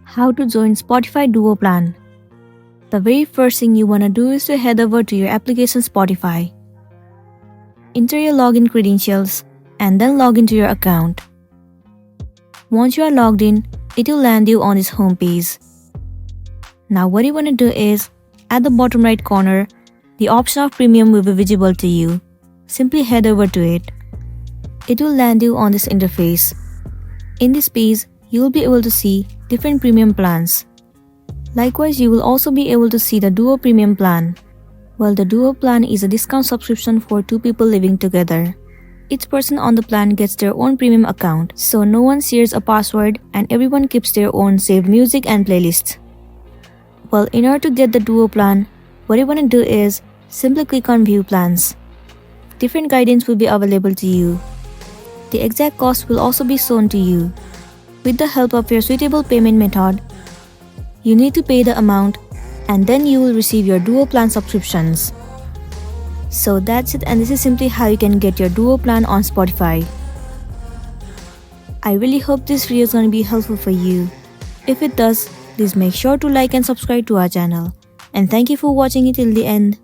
How to join Spotify Duo plan. The very first thing you wanna do is to head over to your application Spotify. Enter your login credentials and then log into your account. Once you are logged in, it will land you on this home page. Now what you wanna do is, at the bottom right corner, the option of premium will be visible to you. Simply head over to it. It will land you on this interface. In this page, you will be able to see different premium plans. Likewise, you will also be able to see the Duo Premium plan. Well, the Duo plan is a discount subscription for two people living together. Each person on the plan gets their own premium account, so no one shares a password and everyone keeps their own saved music and playlists. Well, in order to get the Duo plan, what you want to do is simply click on View Plans. Different guidance will be available to you. The exact cost will also be shown to you. With the help of your suitable payment method, you need to pay the amount and then you will receive your Duo plan subscriptions. So that's it, and this is simply how you can get your Duo plan on Spotify. I really hope this video is going to be helpful for you. If it does, please make sure to like and subscribe to our channel. And thank you for watching it till the end.